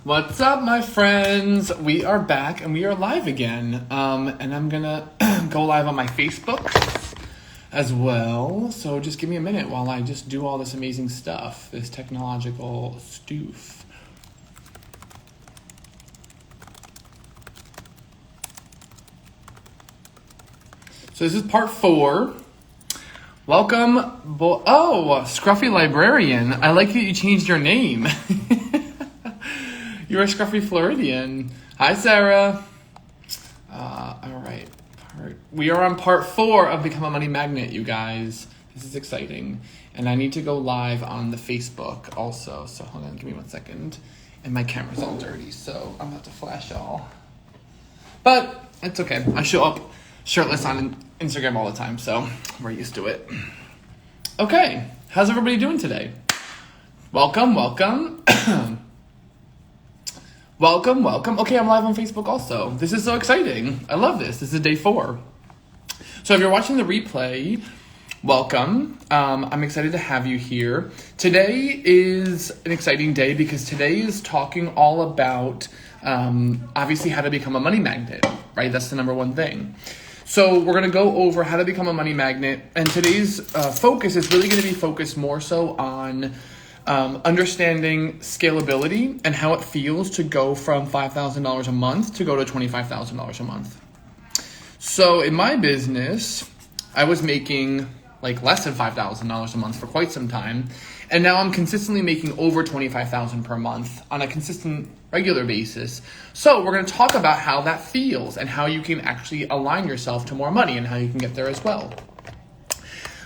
What's up, my friends? We are back and we are live again. And I'm gonna go live on my Facebook as well. So just give me a minute while I just do all this amazing stuff, this technological stoof. So this is part 4. Welcome, Scruffy Librarian. I like that you changed your name. You're a Scruffy Floridian. Hi, Sarah. All right. We are on part 4 of Become a Money Magnet, you guys. This is exciting. And I need to go live on the Facebook also. So hold on, give me 1 second. And my camera's all dirty, so I'm about to flash y'all. But it's okay. I show up shirtless on Instagram all the time, so we're used to it. Okay, how's everybody doing today? Welcome. Welcome. Okay, I'm live on Facebook also. This is so exciting. I love this. This is day 4. So if you're watching the replay, welcome. I'm excited to have you here. Today is an exciting day because today is talking all about, obviously, how to become a money magnet, right? That's the number one thing. So we're going to go over how to become a money magnet. And today's focus is really going to be focused more so on understanding scalability and how it feels to go from $5,000 a month to go to $25,000 a month. So in my business, I was making like less than $5,000 a month for quite some time. And now I'm consistently making over $25,000 per month on a consistent regular basis. So we're going to talk about how that feels and how you can actually align yourself to more money and how you can get there as well.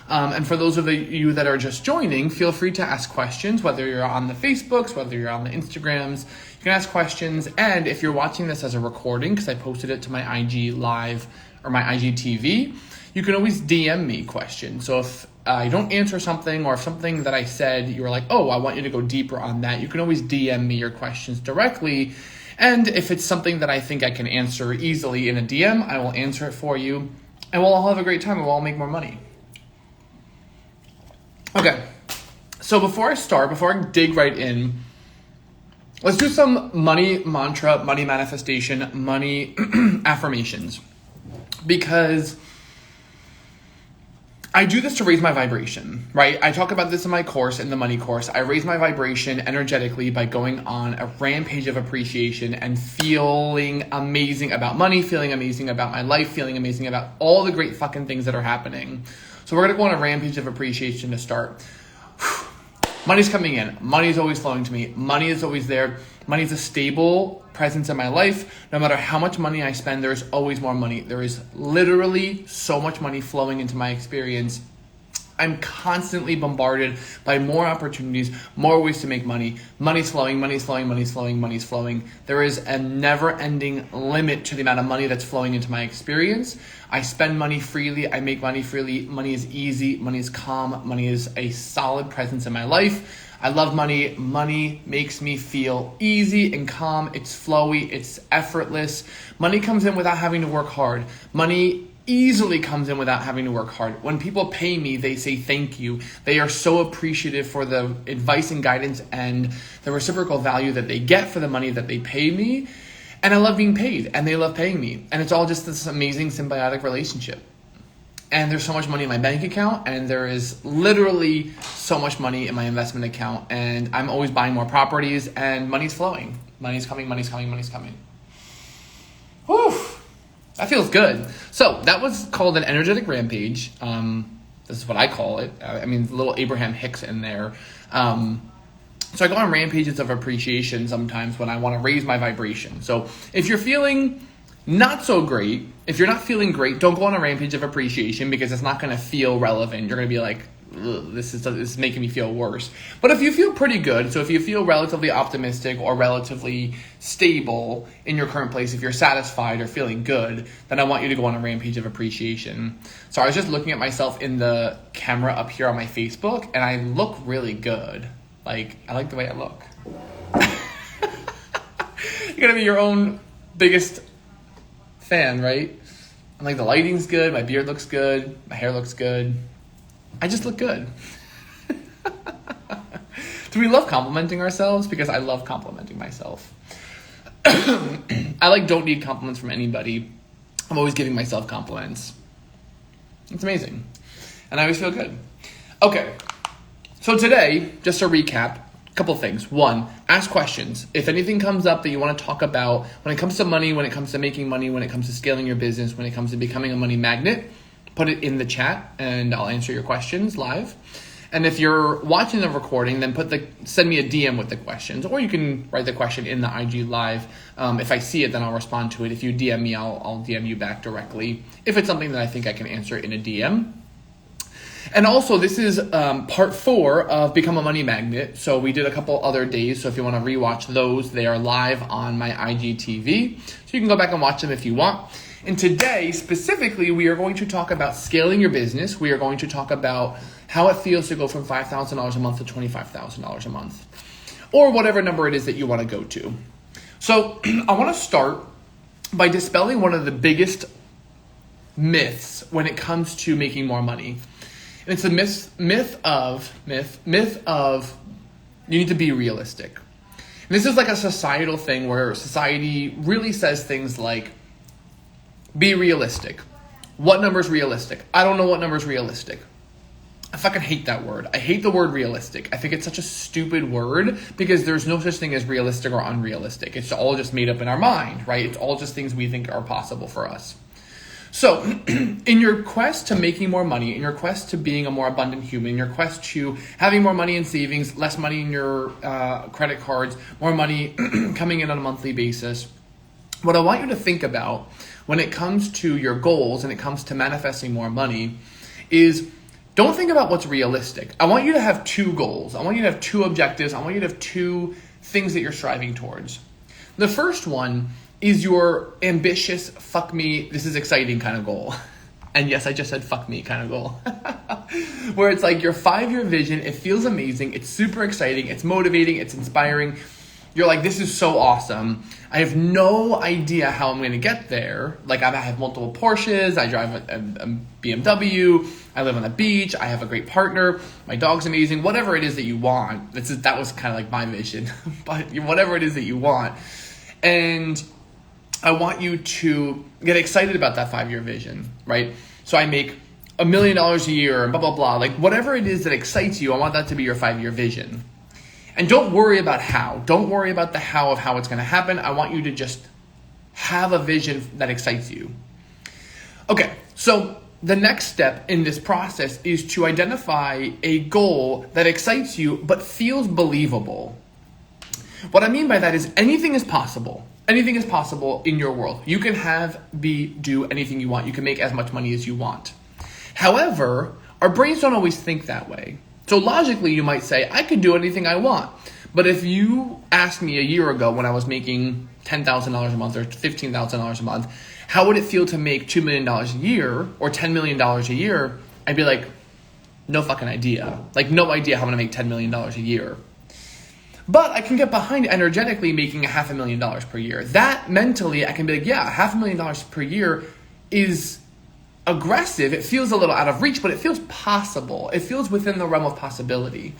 And for those of you that are just joining, feel free to ask questions, whether you're on the Facebooks, whether you're on the Instagrams, you can ask questions. And if you're watching this as a recording, because I posted it to my IG Live or my IG TV, you can always DM me questions. So if I don't answer something or if something that I said, you were like, oh, I want you to go deeper on that, you can always DM me your questions directly. And if it's something that I think I can answer easily in a DM, I will answer it for you. And we'll all have a great time and we'll all make more money. Okay, so before I dig right in, let's do some money mantra, money manifestation, money affirmations. Because I do this to raise my vibration, right? I talk about this in my course, in the money course. I raise my vibration energetically by going on a rampage of appreciation and feeling amazing about money, feeling amazing about my life, feeling amazing about all the great fucking things that are happening. So we're going to go on a rampage of appreciation to start. Money's coming in. Money's always flowing to me. Money is always there. Money's a stable presence in my life. No matter how much money I spend, there's always more money. There is literally so much money flowing into my experience. I'm constantly bombarded by more opportunities, more ways to make money. Money's flowing. There is a never-ending limit to the amount of money that's flowing into my experience. I spend money freely. I make money freely. Money is easy. Money is calm. Money is a solid presence in my life. I love money. Money makes me feel easy and calm. It's flowy. It's effortless. Money comes in without having to work hard. Money easily comes in without having to work hard. When people pay me, they say thank you. They are so appreciative for the advice and guidance and the reciprocal value that they get for the money that they pay me. And I love being paid and they love paying me. And it's all just this amazing symbiotic relationship. And there's so much money in my bank account and there is literally so much money in my investment account. And I'm always buying more properties and money's flowing. Money's coming. Whew. That feels good. So that was called an energetic rampage. This is what I call it. I mean, little Abraham Hicks in there. So I go on rampages of appreciation sometimes when I want to raise my vibration. So if you're feeling not so great, if you're not feeling great, don't go on a rampage of appreciation because it's not going to feel relevant. You're going to be like, this is making me feel worse. But if you feel pretty good, so if you feel relatively optimistic or relatively stable in your current place, if you're satisfied or feeling good, then I want you to go on a rampage of appreciation. So I was just looking at myself in the camera up here on my Facebook, and I look really good. Like, I like the way I look. You're gonna be your own biggest fan, right? I'm like, the lighting's good, my beard looks good, my hair looks good. I just look good. Do we love complimenting ourselves? Because I love complimenting myself. I don't need compliments from anybody. I'm always giving myself compliments. It's amazing. And I always feel good. Okay. So today, just to recap, a couple things. One, ask questions. If anything comes up that you want to talk about when it comes to money, when it comes to making money, when it comes to scaling your business, when it comes to becoming a money magnet, put it in the chat and I'll answer your questions live. And if you're watching the recording, then send me a DM with the questions, or you can write the question in the IG live. If I see it, then I'll respond to it. If you DM me, I'll DM you back directly. If it's something that I think I can answer in a DM. And also, this is part 4 of Become a Money Magnet. So we did a couple other days. So if you want to rewatch those, they are live on my IGTV. So you can go back and watch them if you want. And today, specifically, we are going to talk about scaling your business. We are going to talk about how it feels to go from $5,000 a month to $25,000 a month, or whatever number it is that you want to go to. So I want to start by dispelling one of the biggest myths when it comes to making more money. And it's the myth of you need to be realistic. And this is like a societal thing where society really says things like, be realistic. What number is realistic? I don't know what number is realistic. I fucking hate that word. I hate the word realistic. I think it's such a stupid word because there's no such thing as realistic or unrealistic. It's all just made up in our mind, right? It's all just things we think are possible for us. So in your quest to making more money, in your quest to being a more abundant human, in your quest to having more money in savings, less money in your credit cards, more money coming in on a monthly basis, what I want you to think about when it comes to your goals and it comes to manifesting more money is don't think about what's realistic. I want you to have 2 goals. I want you to have 2 objectives. I want you to have 2 things that you're striving towards. The first one is your ambitious, fuck me, this is exciting kind of goal. And yes, I just said fuck me kind of goal. Where it's like your 5-year vision, it feels amazing, it's super exciting, it's motivating, it's inspiring. You're like, this is so awesome. I have no idea how I'm going to get there. Like, I have multiple Porsches. I drive a BMW. I live on the beach. I have a great partner. My dog's amazing. Whatever it is that you want. That was kind of like my vision. But whatever it is that you want. And I want you to get excited about that 5-year vision, right? So I make $1 million a year and blah, blah, blah. Like, whatever it is that excites you, I want that to be your 5-year vision. And don't worry about how. Don't worry about the how of how it's going to happen. I want you to just have a vision that excites you. Okay, so the next step in this process is to identify a goal that excites you but feels believable. What I mean by that is anything is possible. Anything is possible in your world. You can do anything you want. You can make as much money as you want. However, our brains don't always think that way. So logically, you might say, I could do anything I want. But if you asked me a year ago when I was making $10,000 a month or $15,000 a month, how would it feel to make $2 million a year or $10 million a year? I'd be like, no fucking idea. Like, no idea how I'm going to make $10 million a year. But I can get behind energetically making $500,000 per year. That mentally, I can be like, yeah, $500,000 per year is aggressive. It feels a little out of reach, but it feels possible. It feels within the realm of possibility.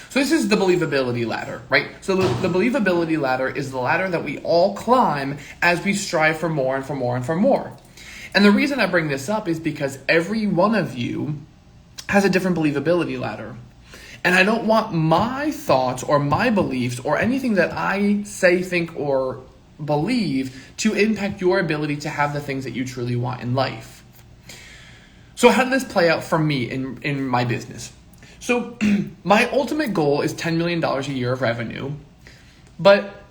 So this is the believability ladder, right? So the believability ladder is the ladder that we all climb as we strive for more and for more and for more. And the reason I bring this up is because every one of you has a different believability ladder. And I don't want my thoughts or my beliefs or anything that I say, think, or believe to impact your ability to have the things that you truly want in life. So how did this play out for me in my business? So my ultimate goal is $10 million a year of revenue, but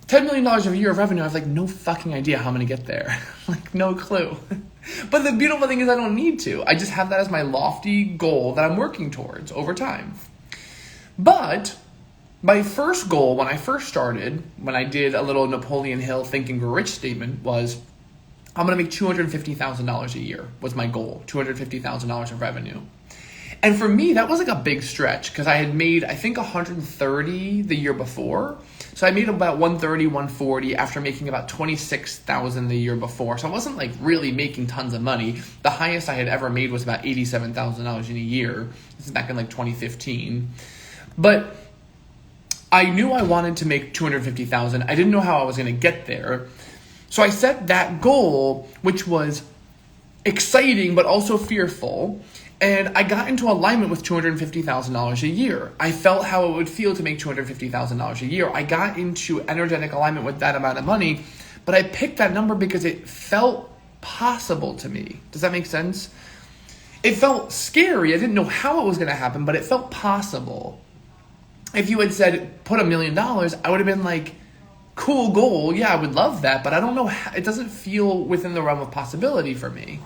$10 million a year of revenue, I have like no fucking idea how I'm going to get there. Like no clue. But the beautiful thing is I don't need to. I just have that as my lofty goal that I'm working towards over time. But my first goal when I first started, when I did a little Napoleon Hill Think and Grow Rich statement was, I'm going to make $250,000 a year was my goal, $250,000 of revenue. And for me, that was like a big stretch because I had made, I think, 130 the year before. So I made about 130, 140 after making about 26,000 the year before. So I wasn't like really making tons of money. The highest I had ever made was about $87,000 in a year. This is back in like 2015. But I knew I wanted to make $250,000. I didn't know how I was going to get there. So I set that goal, which was exciting but also fearful. And I got into alignment with $250,000 a year. I felt how it would feel to make $250,000 a year. I got into energetic alignment with that amount of money, but I picked that number because it felt possible to me. Does that make sense? It felt scary. I didn't know how it was going to happen, but it felt possible. If you had said, put $1 million, I would have been like, cool goal. Yeah, I would love that, but I don't know. It doesn't feel within the realm of possibility for me.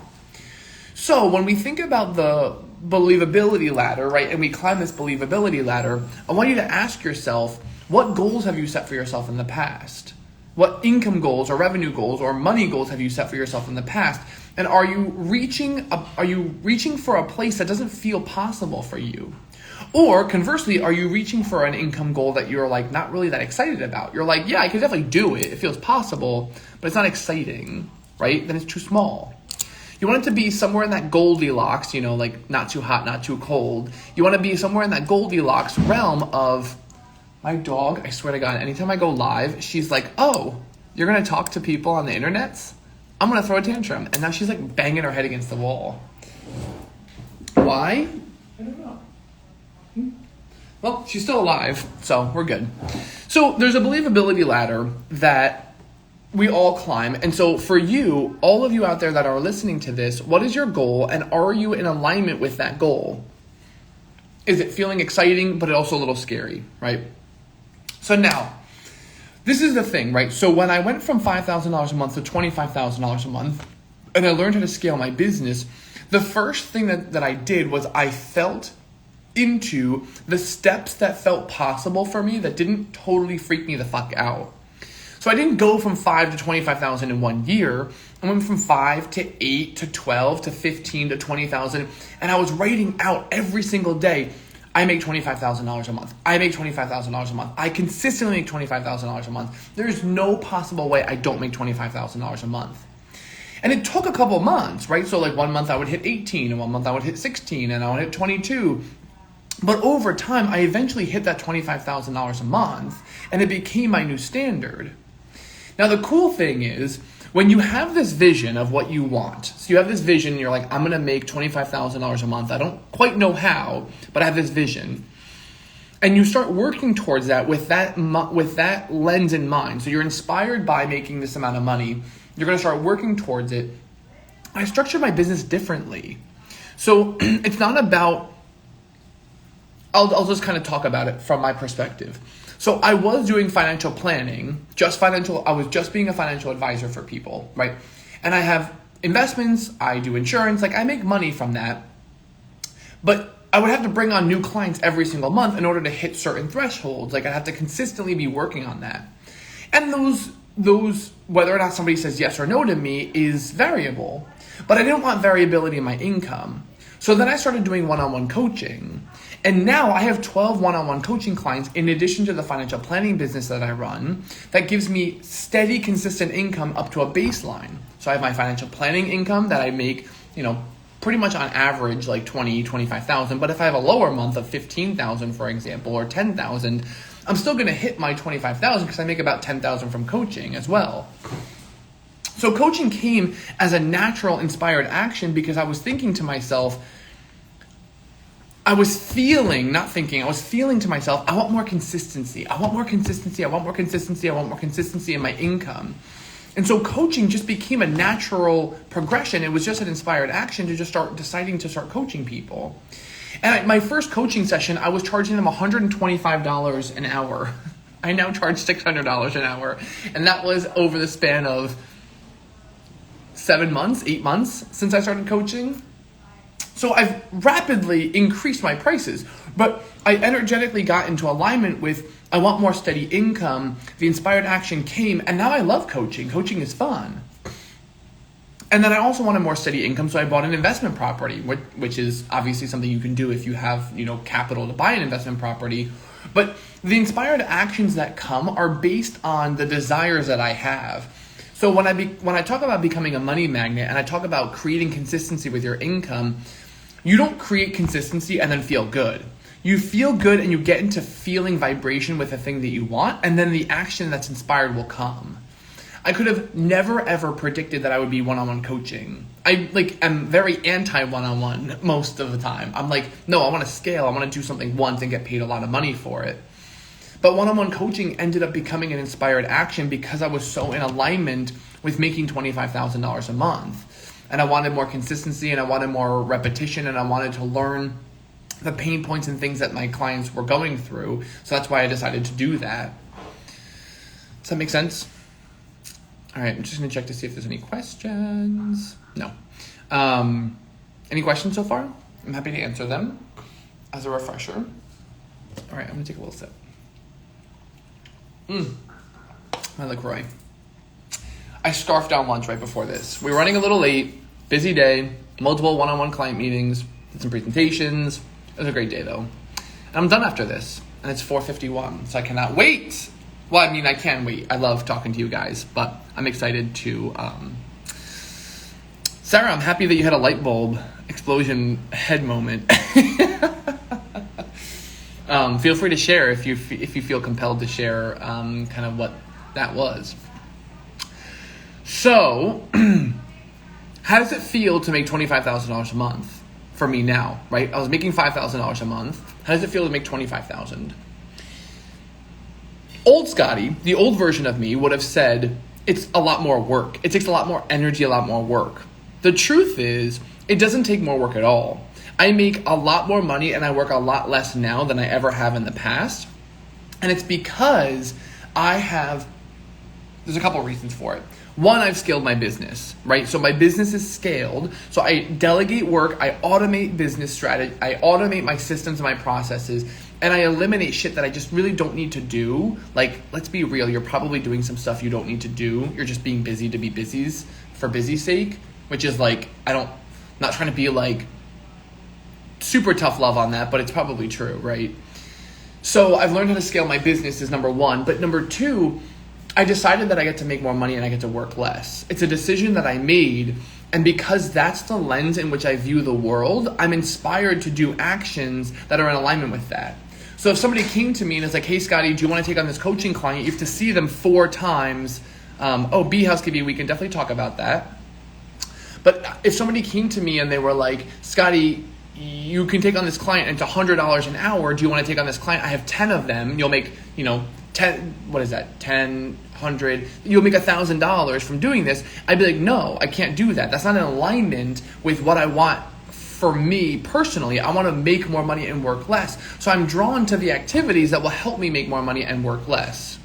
So when we think about the believability ladder, right, and we climb this believability ladder, I want you to ask yourself, what goals have you set for yourself in the past? What income goals or revenue goals or money goals have you set for yourself in the past? And are you reaching for a place that doesn't feel possible for you? Or conversely, are you reaching for an income goal that you're like not really that excited about? You're like, yeah, I could definitely do it. It feels possible, but it's not exciting, right? Then it's too small. You want it to be somewhere in that Goldilocks, like not too hot, not too cold. You want to be somewhere in that Goldilocks realm of, my dog, I swear to God, anytime I go live, she's like, oh, you're going to talk to people on the internet? I'm going to throw a tantrum. And now she's like banging her head against the wall. Why? I don't know. Well, she's still alive, so we're good. So there's a believability ladder that we all climb. And so for you, all of you out there that are listening to this, what is your goal and are you in alignment with that goal? Is it feeling exciting, but also a little scary, right? So now, this is the thing, right? So when I went from $5,000 a month to $25,000 a month, and I learned how to scale my business, the first thing that I did was I felt into the steps that felt possible for me that didn't totally freak me the fuck out. So I didn't go from 5 to 25,000 in 1 year. I went from 5 to 8 to 12 to 15 to 20,000. And I was writing out every single day, I make $25,000 a month. I make $25,000 a month. I consistently make $25,000 a month. There's no possible way I don't make $25,000 a month. And it took a couple months, right? So like 1 month I would hit 18 and 1 month I would hit 16 and I would hit 22. But over time, I eventually hit that $25,000 a month and it became my new standard. Now, the cool thing is when you have this vision of what you want, so you have this vision, you're like, I'm going to make $25,000 a month. I don't quite know how, but I have this vision. And you start working towards that with that lens in mind. So you're inspired by making this amount of money. You're going to start working towards it. I structured my business differently. So it's not about, I'll just kind of talk about it from my perspective. So I was doing financial planning, I was just being a financial advisor for people, right? And I have investments, I do insurance, like I make money from that. But I would have to bring on new clients every single month in order to hit certain thresholds. Like I'd have to consistently be working on that. And those, whether or not somebody says yes or no to me is variable. But I didn't want variability in my income. So then I started doing one-on-one coaching. And now I have 12 one-on-one coaching clients in addition to the financial planning business that I run that gives me steady, consistent income up to a baseline. So I have my financial planning income that I make, pretty much on average like 20, 25,000. But if I have a lower month of 15,000, for example, or 10,000, I'm still going to hit my 25,000 because I make about 10,000 from coaching as well. So coaching came as a natural inspired action because I was thinking to myself, I was feeling to myself, I want more consistency. I want more consistency in my income. And so coaching just became a natural progression. It was just an inspired action to just start deciding to start coaching people. And at my first coaching session, I was charging them $125 an hour. I now charge $600 an hour. And that was over the span of 8 months since I started coaching. So I've rapidly increased my prices, but I energetically got into alignment with, I want more steady income. The inspired action came, and now I love coaching. Coaching is fun. And then I also wanted more steady income, so I bought an investment property, which is obviously something you can do if you have, capital to buy an investment property. But the inspired actions that come are based on the desires that I have. So when I talk about becoming a money magnet and I talk about creating consistency with your income, you don't create consistency and then feel good. You feel good and you get into feeling vibration with the thing that you want, and then the action that's inspired will come. I could have never ever predicted that I would be one-on-one coaching. I am very anti one-on-one most of the time. I'm like, no, I want to scale. I want to do something once and get paid a lot of money for it. But one-on-one coaching ended up becoming an inspired action because I was so in alignment with making $25,000 a month. And I wanted more consistency, and I wanted more repetition, and I wanted to learn the pain points and things that my clients were going through. So that's why I decided to do that. Does that make sense? All right, I'm just going to check to see if there's any questions. No. Any questions so far? I'm happy to answer them as a refresher. All right, I'm going to take a little sip. My LaCroix. I scarfed down lunch right before this. We were running a little late, busy day, multiple one-on-one client meetings, did some presentations. It was a great day though. And I'm done after this, and it's 4:51, so I cannot wait. Well, I mean, I can wait. I love talking to you guys, but I'm excited to... Sarah, I'm happy that you had a light bulb explosion head moment. Feel free to share if you feel compelled to share kind of what that was. So, how does it feel to make $25,000 a month for me now, right? I was making $5,000 a month. How does it feel to make $25,000? Old Scotty, the old version of me, would have said, it's a lot more work. It takes a lot more energy, a lot more work. The truth is, it doesn't take more work at all. I make a lot more money and I work a lot less now than I ever have in the past. And it's because there's a couple of reasons for it. One, I've scaled my business, right? So my business is scaled. So I delegate work, I automate business strategy, I automate my systems and my processes, and I eliminate shit that I just really don't need to do. Like, let's be real, you're probably doing some stuff you don't need to do. You're just being busy to be busy's for busy's sake, which is like, not trying to be like super tough love on that, but it's probably true, right? So I've learned how to scale my business is number one. But number two, I decided that I get to make more money and I get to work less. It's a decision that I made. And because that's the lens in which I view the world, I'm inspired to do actions that are in alignment with that. So if somebody came to me and is like, hey, Scotty, do you want to take on this coaching client? You have to see them 4 times. Bee Housekeeping, we can definitely talk about that. But if somebody came to me and they were like, Scotty, you can take on this client and it's $100 an hour. Do you want to take on this client? I have 10 of them. You'll make, 10, what is that? 10, 100. You'll make $1,000 from doing this. I'd be like, no, I can't do that. That's not in alignment with what I want for me personally. I want to make more money and work less. So I'm drawn to the activities that will help me make more money and work less.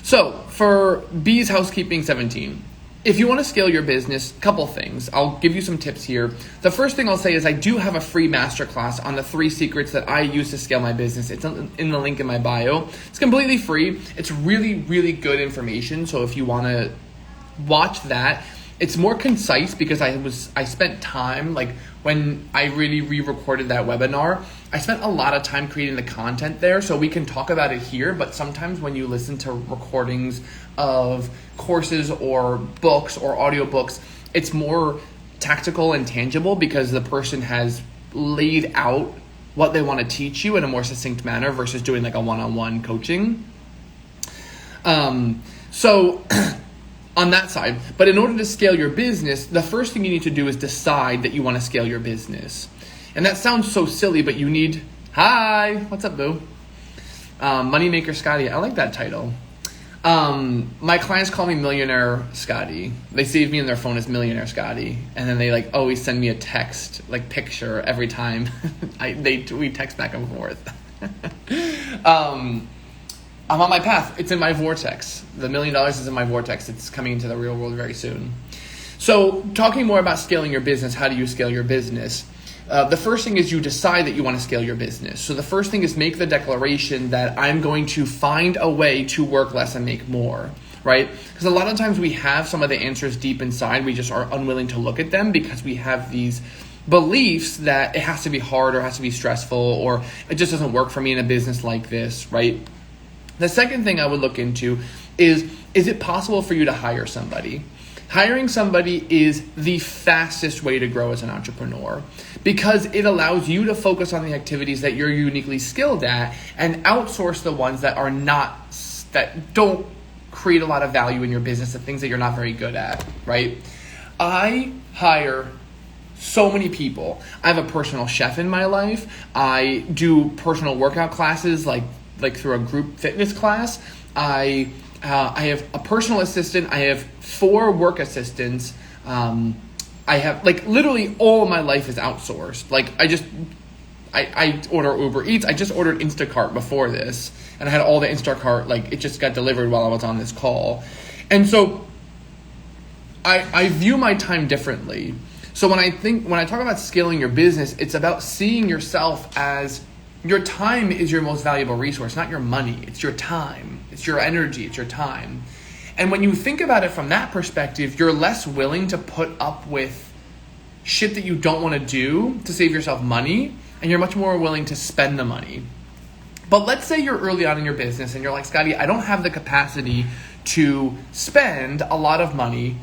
So for Bee's Housekeeping 17, if you want to scale your business, couple things. I'll give you some tips here. The first thing I'll say is I do have a free masterclass on the 3 secrets that I use to scale my business. It's in the link in my bio. It's completely free. It's really, really good information. So if you want to watch that, it's more concise because I spent time, like when I really re-recorded that webinar, I spent a lot of time creating the content there, so we can talk about it here, but sometimes when you listen to recordings of courses or books or audiobooks, it's more tactical and tangible because the person has laid out what they want to teach you in a more succinct manner versus doing like a one-on-one coaching. So on that side, but in order to scale your business, the first thing you need to do is decide that you want to scale your business. And that sounds so silly, but you need, hi, what's up, boo? Moneymaker Scotty, I like that title. My clients call me Millionaire Scotty. They save me in their phone as Millionaire Scotty. And then they like always send me a text, like picture every time we text back and forth. I'm on my path. It's in my vortex. The $1 million is in my vortex. It's coming into the real world very soon. So talking more about scaling your business, how do you scale your business? The first thing is you decide that you want to scale your business. So the first thing is make the declaration that I'm going to find a way to work less and make more, right? Because a lot of times we have some of the answers deep inside. We just are unwilling to look at them because we have these beliefs that it has to be hard or it has to be stressful or it just doesn't work for me in a business like this, right? The second thing I would look into is it possible for you to hire somebody? Hiring somebody is the fastest way to grow as an entrepreneur because it allows you to focus on the activities that you're uniquely skilled at and outsource the ones that that don't create a lot of value in your business, the things that you're not very good at, right? I hire so many people. I have a personal chef in my life. I do personal workout classes like through a group fitness class. I have a personal assistant. I have 4 work assistants. I have literally all of my life is outsourced. I order Uber Eats. I just ordered Instacart before this, and I had all the Instacart, it just got delivered while I was on this call. And so I view my time differently. So when I talk about scaling your business, it's about seeing yourself as your time is your most valuable resource, not your money. It's your time. It's your energy. It's your time. And when you think about it from that perspective, you're less willing to put up with shit that you don't want to do to save yourself money, and you're much more willing to spend the money. But let's say you're early on in your business and you're like, Scotty, I don't have the capacity to spend a lot of money.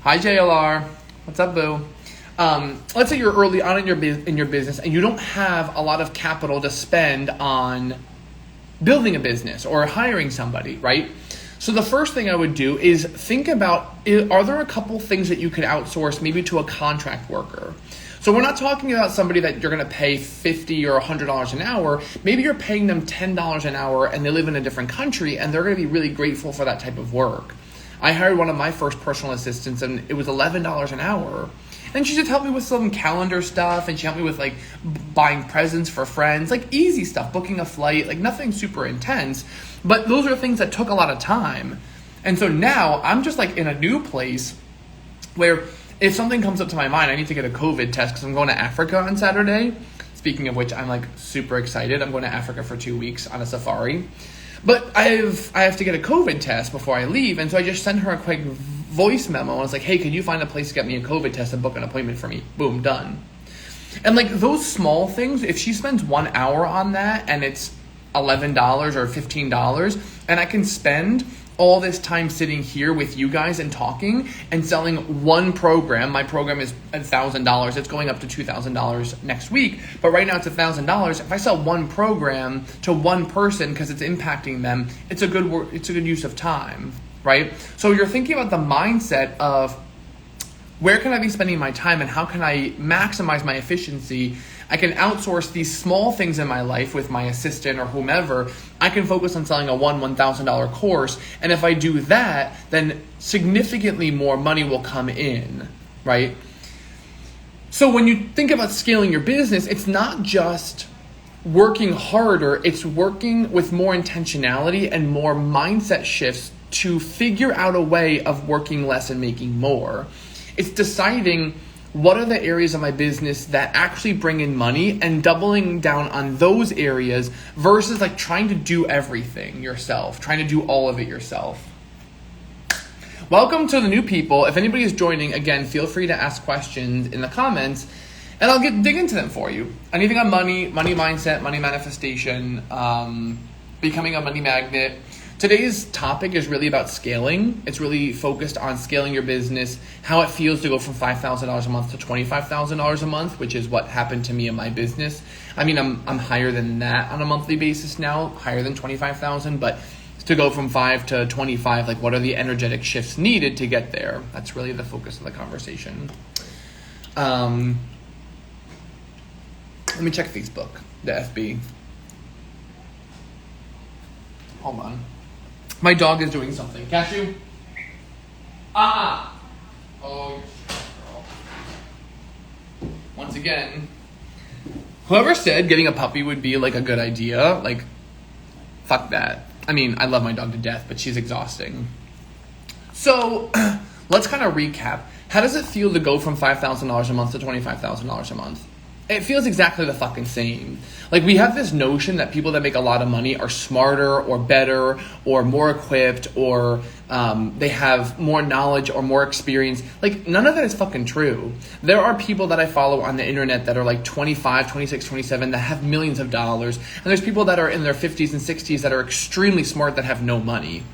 Hi, JLR. What's up, boo? Let's say you're early on in your business and you don't have a lot of capital to spend on building a business or hiring somebody, right? So the first thing I would do is think about, are there a couple things that you could outsource maybe to a contract worker? So we're not talking about somebody that you're going to pay $50 or $100 an hour. Maybe you're paying them $10 an hour and they live in a different country and they're going to be really grateful for that type of work. I hired one of my first personal assistants and it was $11 an hour. And she just helped me with some calendar stuff, and she helped me with buying presents for friends, easy stuff, booking a flight, nothing super intense. But those are things that took a lot of time. And so now I'm just in a new place where if something comes up to my mind, I need to get a COVID test because I'm going to Africa on Saturday. Speaking of which, I'm super excited. I'm going to Africa for 2 weeks on a safari. But I have to get a COVID test before I leave. And so I just sent her a quick voice memo. I was like, hey, can you find a place to get me a COVID test and book an appointment for me? Boom, done. And those small things, if she spends 1 hour on that and it's $11 or $15, and I can spend all this time sitting here with you guys and talking and selling one program. My program is $1,000. It's going up to $2,000 next week. But right now it's $1,000. If I sell one program to one person because it's impacting them, it's a good use of time, right? So you're thinking about the mindset of where can I be spending my time and how can I maximize my efficiency? I can outsource these small things in my life with my assistant or whomever. I can focus on selling a $1,000 course. And if I do that, then significantly more money will come in, right? So when you think about scaling your business, it's not just working harder, it's working with more intentionality and more mindset shifts to figure out a way of working less and making more. It's deciding what are the areas of my business that actually bring in money and doubling down on those areas versus trying to do everything yourself, trying to do all of it yourself. Welcome to the new people. If anybody is joining, again, feel free to ask questions in the comments and I'll dig into them for you. Anything on money mindset, money manifestation, becoming a money magnet. Today's topic is really about scaling. It's really focused on scaling your business, how it feels to go from $5,000 a month to $25,000 a month, which is what happened to me in my business. I mean, I'm higher than that on a monthly basis now, higher than 25,000, but to go from 5 to 25, what are the energetic shifts needed to get there? That's really the focus of the conversation. Let me check Facebook, the FB. Hold on. My dog is doing something. Cashew? Oh, girl. Once again, whoever said getting a puppy would be a good idea, fuck that. I mean, I love my dog to death, but she's exhausting. So let's kind of recap. How does it feel to go from $5,000 a month to $25,000 a month? It feels exactly the fucking same. We have this notion that people that make a lot of money are smarter or better or more equipped or they have more knowledge or more experience. None of that is fucking true. There are people that I follow on the internet that are 25, 26, 27 that have millions of dollars. And there's people that are in their 50s and 60s that are extremely smart that have no money.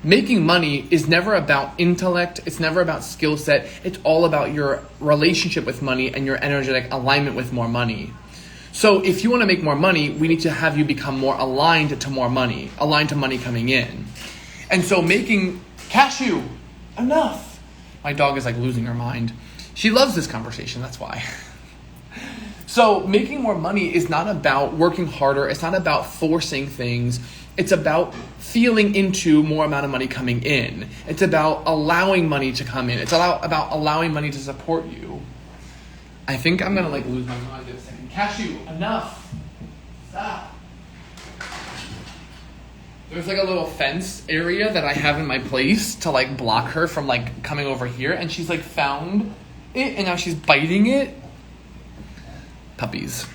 making money is never about intellect. It's never about skill set. It's all about your relationship with money and your energetic alignment with more money. So if you want to make more money, we need to have you become more aligned to more money, aligned to money coming in. And so making cashew, enough. My dog is like losing her mind. She loves this conversation, that's why. So making more money is not about working harder. It's not about forcing things. It's about feeling into more amount of money coming in. It's about allowing money to come in. It's about allowing money to support you. I think I'm going to lose my mind in a second. Cashew, enough. Stop. There's a little fence area that I have in my place to block her from coming over here. And she's found it and now she's biting it. Puppies.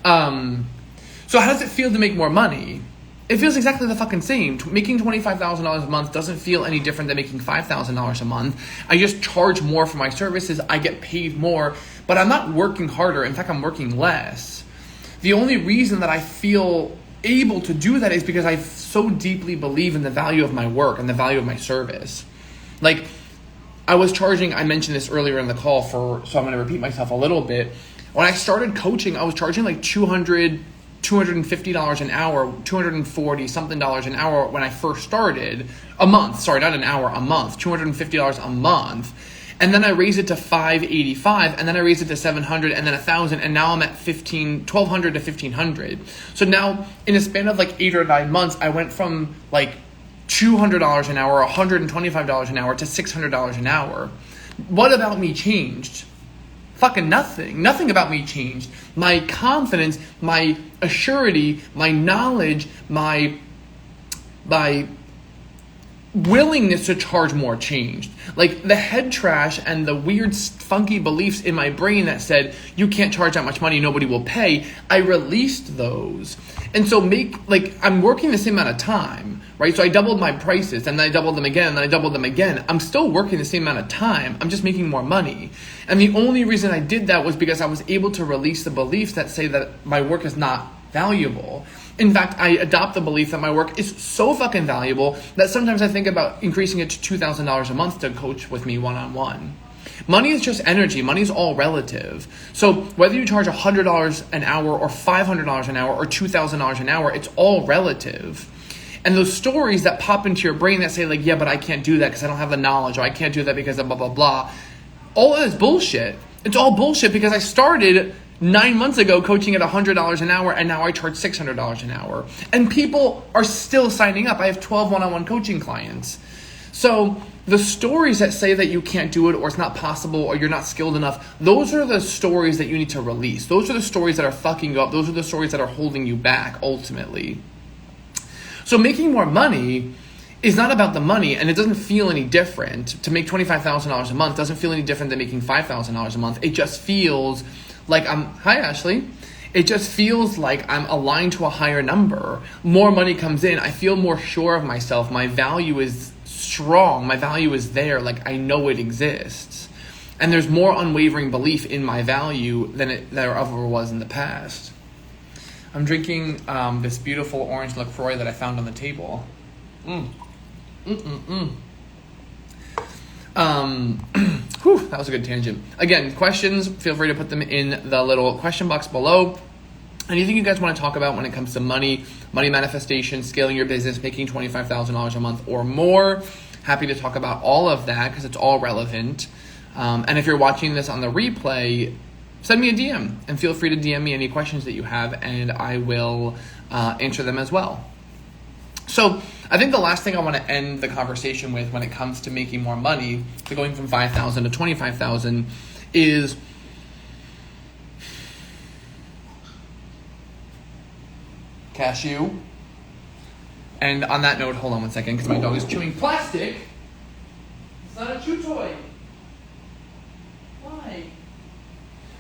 So how does it feel to make more money? It feels exactly the fucking same. Making $25,000 a month doesn't feel any different than making $5,000 a month. I just charge more for my services. I get paid more, but I'm not working harder. In fact, I'm working less. The only reason that I feel able to do that is because I so deeply believe in the value of my work and the value of my service. I was charging, I mentioned this earlier in the call so I'm going to repeat myself a little bit. When I started coaching, I was charging $250 an hour, $240 something an hour when I first started. A month, sorry, not an hour, a month, $250 a month. And then I raised it to $585, and then I raised it to $700, and then $1,000, and now I'm at $1,200 to $1,500. So now, in a span of 8 or 9 months, I went from $200 an hour, $125 an hour to $600 an hour. What about me changed? Fucking nothing. Nothing about me changed. My confidence, my assurity, my knowledge, my willingness to charge more changed. The head trash and the weird funky beliefs in my brain that said you can't charge that much money, nobody will pay, I released those. And so I'm working the same amount of time, right? So I doubled my prices and then I doubled them again and then I doubled them again. I'm still working the same amount of time. I'm just making more money. And the only reason I did that was because I was able to release the beliefs that say that my work is not valuable. In fact, I adopt the belief that my work is so fucking valuable that sometimes I think about increasing it to $2,000 a month to coach with me one-on-one. Money is just energy. Money is all relative. So whether you charge $100 an hour or $500 an hour or $2,000 an hour, it's all relative. And those stories that pop into your brain that say yeah, but I can't do that because I don't have the knowledge, or I can't do that because of blah, blah, blah. All that is bullshit. It's all bullshit because I started 9 months ago coaching at $100 an hour and now I charge $600 an hour. And people are still signing up. I have 12 one-on-one coaching clients. So the stories that say that you can't do it or it's not possible or you're not skilled enough, those are the stories that you need to release. Those are the stories that are fucking you up. Those are the stories that are holding you back ultimately. So making more money is not about the money, and it doesn't feel any different. To make $25,000 a month doesn't feel any different than making $5,000 a month. It just feels like hi Ashley. It just feels like I'm aligned to a higher number. More money comes in. I feel more sure of myself. My value is strong. My value is there. I know it exists. And there's more unwavering belief in my value than there ever was in the past. I'm drinking this beautiful orange LaCroix that I found on the table. Whew, that was a good tangent. Again, questions, feel free to put them in the little question box below. Anything you guys want to talk about when it comes to money manifestation, scaling your business, making $25,000 a month or more, happy to talk about all of that because it's all relevant. And if you're watching this on the replay, send me a DM and feel free to DM me any questions that you have and I will answer them as well. So I think the last thing I want to end the conversation with when it comes to making more money, to going from $5,000 to $25,000, is cashew. And on that note, hold on one second because my dog is chewing plastic. It's not a chew toy. Why?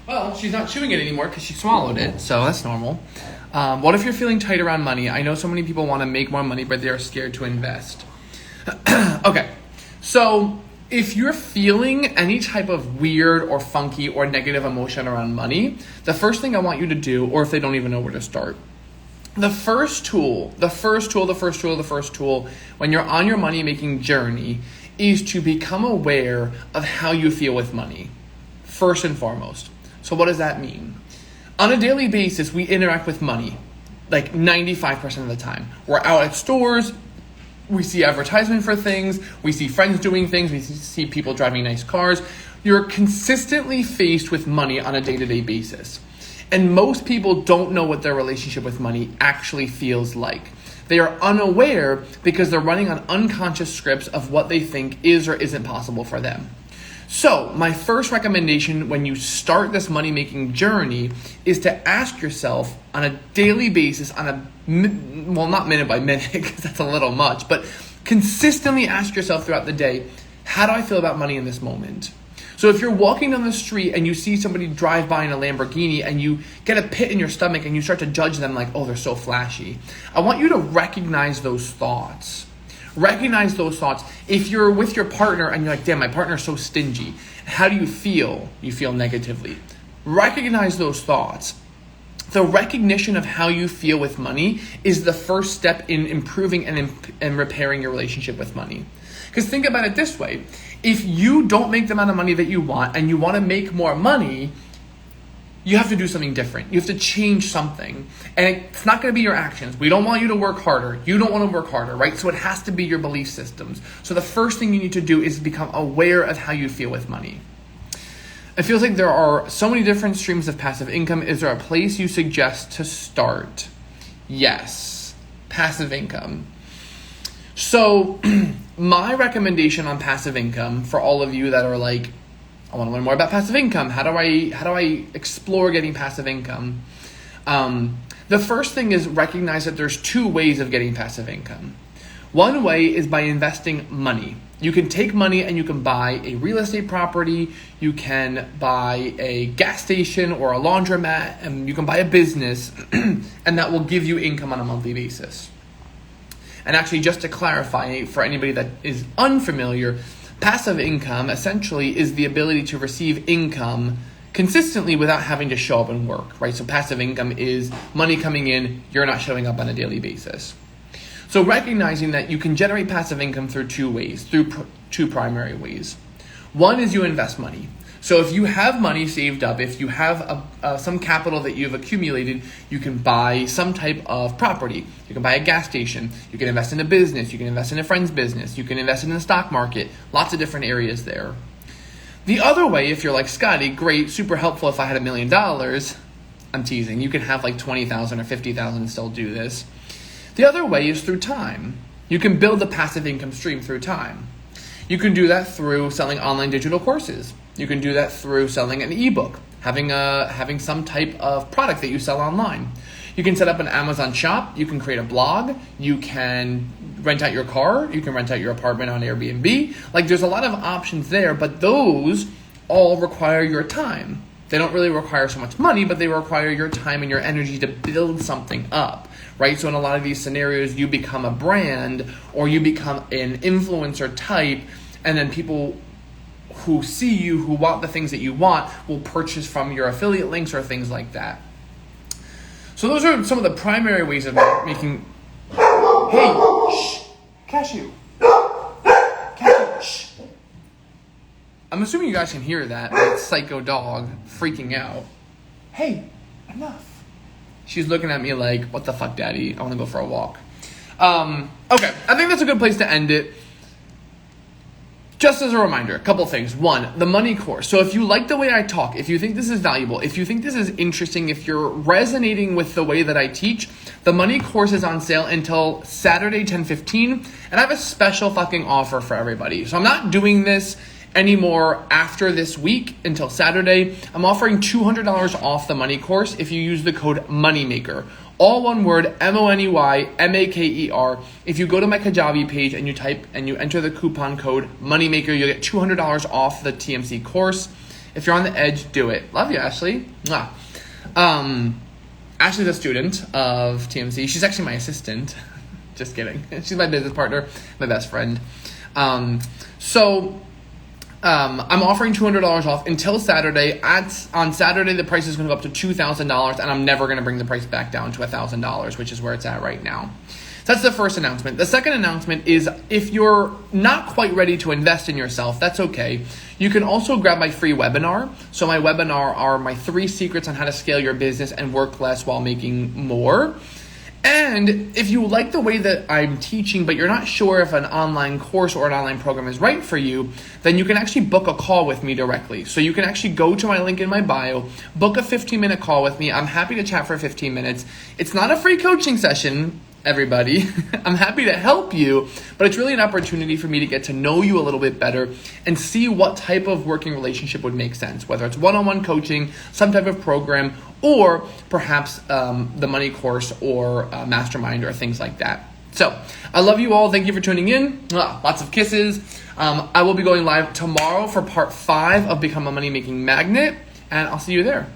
Well, she's not chewing it anymore because she swallowed it, so that's normal. What if you're feeling tight around money? I know so many people want to make more money, but they're scared to invest. Okay, so if you're feeling any type of weird or funky or negative emotion around money, the first thing I want you to do, or if they don't even know where to start, The first tool when you're on your money making journey is to become aware of how you feel with money, first and foremost. So what does that mean? On a daily basis, we interact with money like 95% of the time. We're out at stores, we see advertisement for things, we see friends doing things, we see people driving nice cars. You're consistently faced with money on a day-to-day basis. And most people don't know what their relationship with money actually feels like. They are unaware because they're running on unconscious scripts of what they think is or isn't possible for them. So my first recommendation when you start this money-making journey is to ask yourself on a daily basis, not minute by minute, because that's a little much, but consistently ask yourself throughout the day, how do I feel about money in this moment? So if you're walking down the street and you see somebody drive by in a Lamborghini and you get a pit in your stomach and you start to judge them like, oh, they're so flashy, I want you to recognize those thoughts. Recognize those thoughts. If you're with your partner and you're like, damn, my partner's so stingy, how do you feel? You feel negatively. Recognize those thoughts. The recognition of how you feel with money is the first step in improving and repairing your relationship with money. Because think about it this way. If you don't make the amount of money that you want and you want to make more money, you have to do something different. You have to change something. And it's not going to be your actions. We don't want you to work harder. You don't want to work harder, right? So it has to be your belief systems. So the first thing you need to do is become aware of how you feel with money. It feels like there are so many different streams of passive income. Is there a place you suggest to start? Yes, passive income. So my recommendation on passive income for all of you that are like, I want to learn more about passive income. How do I explore getting passive income? The first thing is recognize that there's two ways of getting passive income. One way is by investing money. You can take money and you can buy a real estate property, you can buy a gas station or a laundromat, and you can buy a business, and that will give you income on a monthly basis. And actually, just to clarify for anybody that is unfamiliar, passive income essentially is the ability to receive income consistently without having to show up and work, right? So passive income is money coming in, you're not showing up on a daily basis. So recognizing that you can generate passive income through two primary ways. One is you invest money. So if you have money saved up, if you have some capital that you've accumulated, you can buy some type of property. You can buy a gas station. You can invest in a business. You can invest in a friend's business. You can invest in the stock market. Lots of different areas there. The other way, if you're like Scotty, great, super helpful if I had $1 million. I'm teasing. You can have like 20,000 or 50,000 and still do this. The other way is through time. You can build a passive income stream through time. You can do that through selling online digital courses. You can do that through selling an ebook, having some type of product that you sell online. You can set up an Amazon shop. You can create a blog. You can rent out your car. You can rent out your apartment on Airbnb. Like there's a lot of options there, but those all require your time. They don't really require so much money, but they require your time and your energy to build something up, right? So in a lot of these scenarios, you become a brand or you become an influencer type, and then people who see you, who want the things that you want, will purchase from your affiliate links or things like that. So those are some of the primary ways of making... Hey, shh, Cashew. Cashew, shh. I'm assuming you guys can hear that psycho dog freaking out. Hey, enough. She's looking at me like, what the fuck, daddy? I want to go for a walk. Okay, I think that's a good place to end it. Just as a reminder, a couple things. One, the money course. So if you like the way I talk, if you think this is valuable, if you think this is interesting, if you're resonating with the way that I teach, the money course is on sale until Saturday, 10/15, and I have a special fucking offer for everybody. So I'm not doing this anymore after this week until Saturday. I'm offering $200 off the money course if you use the code MONEYMAKER. All one word, MONEYMAKER. If you go to my Kajabi page and you enter the coupon code MONEYMAKER, you'll get $200 off the TMC course. If you're on the edge, do it. Love you, Ashley. Mwah. Ashley's a student of TMC. She's actually my assistant. Just kidding. She's my business partner, my best friend. So I'm offering $200 off until Saturday. On Saturday, the price is going to go up to $2,000, and I'm never going to bring the price back down to $1,000, which is where it's at right now. So that's the first announcement. The second announcement is if you're not quite ready to invest in yourself, that's okay. You can also grab my free webinar. So my webinar are my 3 secrets on how to scale your business and work less while making more. And if you like the way that I'm teaching, but you're not sure if an online course or an online program is right for you, then you can actually book a call with me directly. So you can actually go to my link in my bio, book a 15-minute call with me. I'm happy to chat for 15 minutes. It's not a free coaching session, everybody. I'm happy to help you, but it's really an opportunity for me to get to know you a little bit better and see what type of working relationship would make sense, whether it's one-on-one coaching, some type of program, or perhaps the money course or mastermind or things like that. So I love you all. Thank you for tuning in. Lots of kisses. I will be going live tomorrow for part 5 of Become a Money Making Magnet, and I'll see you there.